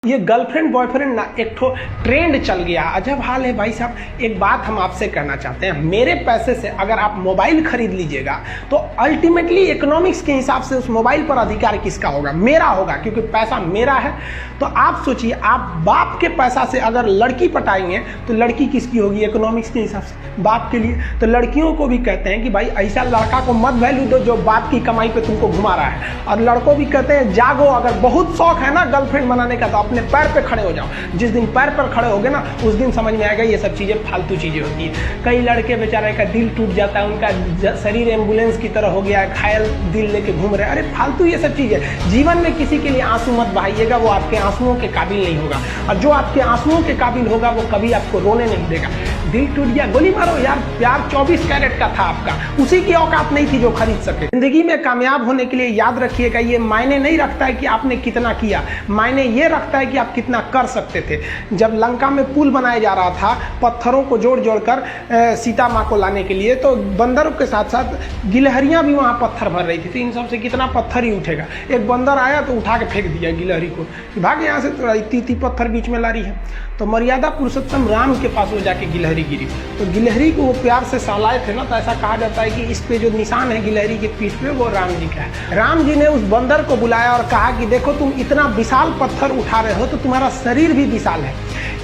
ये girlfriend boyfriend ना एक ठो ट्रेंड चल गया, अजब हाल है भाई साहब। एक बात हम आपसे कहना चाहते हैं, मेरे पैसे से अगर आप मोबाइल खरीद लीजिएगा तो अल्टीमेटली इकोनॉमिक्स के हिसाब से उस मोबाइल पर अधिकार किसका होगा? मेरा होगा, क्योंकि पैसा मेरा है। तो आप सोचिए, आप बाप के पैसा से अगर लड़की पटाएंगे तो लड़की किसकी होगी? इकोनॉमिक्स के हिसाब से बाप के लिए। तो लड़कियों को भी कहते हैं कि भाई ऐसा लड़का को मत वैल्यू दो जो बाप की कमाई पे तुमको घुमा रहा है। और लड़कों भी कहते हैं जागो, अगर बहुत शौक है ना गर्लफ्रेंड बनाने का तो अपने पैर पे खड़े हो जाओ। जिस दिन पैर पर खड़े होगे ना उस दिन समझ में आएगा ये सब चीज़ें फालतू चीज़ें होती है। कई लड़के बेचारे का दिल टूट जाता है, उनका शरीर एम्बुलेंस की तरह हो गया है, घायल दिल लेके घूम रहे हैं। अरे फालतू ये सब चीज़ें। जीवन में किसी के लिए आंसू मत बहाइएगा, वो आपके आंसुओं के काबिल नहीं होगा। और जो आपके आंसुओं के काबिल होगा वो कभी आपको रोने नहीं देगा। दिल टूट गया, गोली मारो यार, प्यार 24 कैरेट का था आपका, उसी की औकात नहीं थी जो खरीद सके। जिंदगी में कामयाब होने के लिए याद रखिएगा, ये मायने नहीं रखता है कि आपने कितना किया, मायने ये रखता है कि आप कितना कर सकते थे। जब लंका में पुल बनाया जा रहा था पत्थरों को जोड़ जोड़ कर सीता माँ को लाने के लिए, तो बंदरों के साथ साथ गिलहरियां भी वहाँ पत्थर भर रही थी। तो इन सब से कितना पत्थर ही उठेगा। एक बंदर आया तो उठा के फेंक दिया गिलहरी को, भाग यहाँ से, तो इतनी पत्थर बीच में ला रही है। तो मर्यादा पुरुषोत्तम राम के पास वो जाके गिलहरी गिरी, तो गिलहरी को वो प्यार से सहलाए थे ना, तो ऐसा कहा जाता है कि इस पे जो निशान है गिलहरी के पीठ पे वो राम जी का है। राम जी ने उस बंदर को बुलाया और कहा कि देखो तुम इतना विशाल पत्थर उठा रहे हो तो तुम्हारा शरीर भी विशाल है।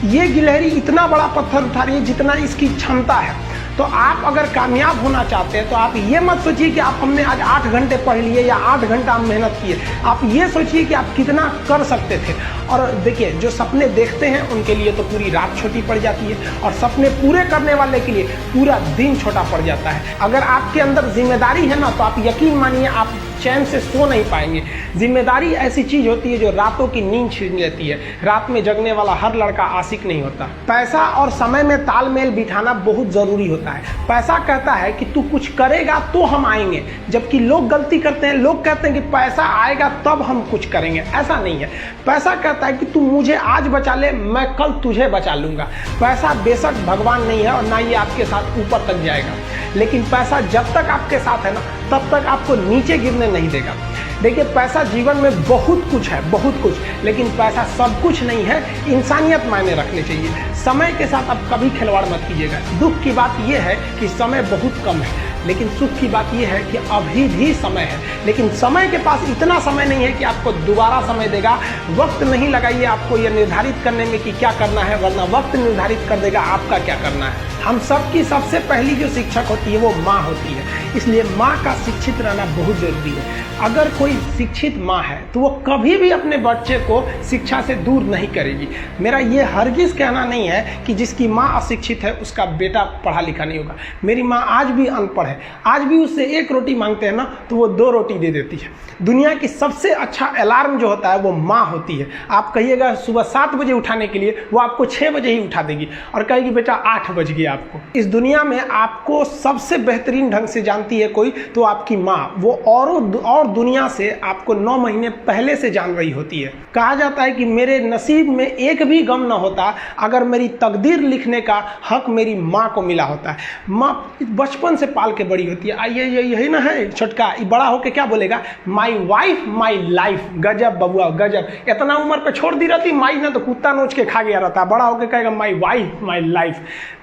ये गिलहरी इतना बड़ा पत्थर उठा रही है जितना इसकी क्षमता है। तो आप अगर कामयाब होना चाहते हैं तो आप ये मत सोचिए कि आप हमने आज 8 घंटे पढ़ लिए या 8 घंटा हम मेहनत किए। आप ये सोचिए कि आप कितना कर सकते थे। और देखिए, जो सपने देखते हैं उनके लिए तो पूरी रात छोटी पड़ जाती है, और सपने पूरे करने वाले के लिए पूरा दिन छोटा पड़ जाता है। अगर आपके अंदर जिम्मेदारी है ना, तो आप यकीन मानिए आप चैन से सो नहीं पाएंगे। जिम्मेदारी ऐसी चीज होती है जो रातों की नींद छीन लेती है। रात में जगने वाला हर लड़का आशिक नहीं होता। पैसा और समय में तालमेल बिठाना बहुत जरूरी होता है। पैसा कहता है कि तू कुछ करेगा तो हम आएंगे, जबकि लोग गलती करते हैं। लोग कहते हैं कि पैसा आएगा तब हम कुछ करेंगे, ऐसा नहीं है। पैसा कहता है कि तू मुझे आज बचा ले, मैं कल तुझे बचा लूंगा। पैसा बेशक भगवान नहीं है और ना ये आपके साथ ऊपर तक जाएगा, लेकिन पैसा जब तक आपके साथ है ना तब तक आपको नीचे गिरने नहीं देगा। देखिए, पैसा जीवन में बहुत कुछ है, बहुत कुछ, लेकिन पैसा सब कुछ नहीं है। इंसानियत मायने रखनी चाहिए। समय के साथ आप कभी खिलवाड़ मत कीजिएगा। दुख की बात यह है कि समय बहुत कम है, लेकिन सुख की बात यह है कि अभी भी समय है। लेकिन समय के पास इतना समय नहीं है कि आपको दोबारा समय देगा। वक्त नहीं लगाइए आपको यह निर्धारित करने में कि क्या करना है, वरना वक्त निर्धारित कर देगा आपका क्या करना है। हम सबकी सबसे पहली जो शिक्षक होती है वो माँ होती है, इसलिए माँ का शिक्षित रहना बहुत जरूरी है। अगर कोई शिक्षित माँ है तो वो कभी भी अपने बच्चे को शिक्षा से दूर नहीं करेगी। मेरा ये हरगिज़ कहना नहीं है कि जिसकी माँ अशिक्षित है उसका बेटा पढ़ा लिखा नहीं होगा। मेरी माँ आज भी अनपढ़ है, आज भी उससे 1 रोटी मांगते हैं ना तो वो 2 रोटी दे देती है। दुनिया की सबसे अच्छा अलार्म जो होता है वो माँ होती है। आप कहिएगा सुबह 7 बजे उठाने के लिए, वो आपको 6 बजे ही उठा देगी और कहेगी बेटा 8 बज गया आपको। इस दुनिया में आपको सबसे बेहतरीन ढंग से जानती है कोई तो आपकी माँ। वो और दुनिया से आपको 9 महीने पहले से जान रही होती है। कहा जाता है कि मेरे नसीब में एक भी गम ना होता अगर मेरी तकदीर लिखने का हक मेरी माँ को मिला होता है। माँ बचपन से पाल के बड़ी होती है। आइए यही ना है छोटका, बड़ा होके क्या बोलेगा? My wife my life. गजब बबुआ गजब। इतना उम्र पे छोड़ दी रहती माई ने तो कुत्ता नोच के खा गया रहता। बड़ा होके कहेगा माई वाइफ माई लाइफ।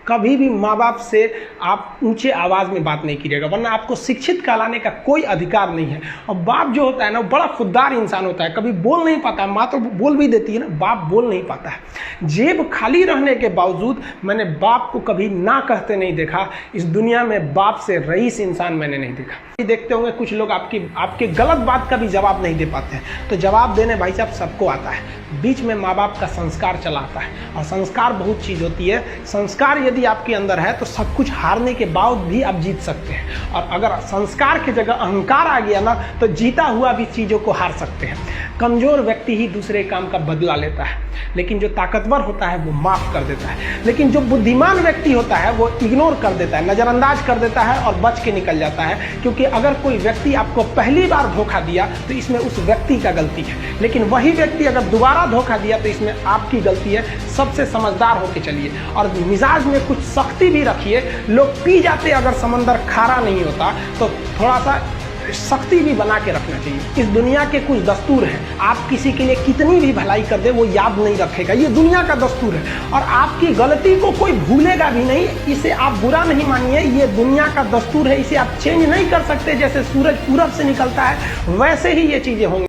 कभी भी माँ बाप से आप ऊंचे आवाज़ में बात नहीं कीजिएगा, वरना आपको शिक्षित कहलाने का कोई अधिकार नहीं है। और बाप जो होता है ना, बड़ा खुददार इंसान होता है, कभी बोल नहीं पाता है। माँ तो बोल भी देती है ना, बाप बोल नहीं पाता है। जेब खाली रहने के बावजूद मैंने बाप को कभी ना कहते नहीं देखा। इस दुनिया में बाप से रईस इंसान मैंने नहीं देखा। देखते होंगे कुछ लोग आपके गलत बात का भी जवाब नहीं दे पाते हैं। तो जवाब देने भाई साहब सबको आता है, बीच में माँ बाप का संस्कार चला आता है। और संस्कार बहुत चीज़ होती है। संस्कार यदि आपके अंदर है तो सब कुछ हारने के बाद भी आप जीत सकते हैं। और अगर संस्कार की जगह अहंकार आ गया ना तो जीता हुआ भी चीज़ों को हार सकते हैं। कमज़ोर व्यक्ति ही दूसरे काम का बदला लेता है, लेकिन जो ताकतवर होता है वो माफ़ कर देता है। लेकिन जो बुद्धिमान व्यक्ति होता है वो इग्नोर कर देता है, नज़रअंदाज कर देता है और बच के निकल जाता है। क्योंकि अगर कोई व्यक्ति आपको पहली बार धोखा दिया तो इसमें उस व्यक्ति का गलती है, लेकिन वही व्यक्ति अगर दोबारा धोखा दिया तो इसमें आपकी गलती है। सबसे समझदार होके चलिए और मिजाज में कुछ सख्ती भी रखिए। लोग पी जाते अगर समंदर खारा नहीं होता तो थोड़ा सा शक्ति भी बना के रखना चाहिए। इस दुनिया के कुछ दस्तूर हैं, आप किसी के लिए कितनी भी भलाई कर दे वो याद नहीं रखेगा, ये दुनिया का दस्तूर है। और आपकी गलती को कोई भूलेगा भी नहीं, इसे आप बुरा नहीं मानिए, ये दुनिया का दस्तूर है, इसे आप चेंज नहीं कर सकते। जैसे सूरज पूरब से निकलता है वैसे ही ये चीजें होंगी।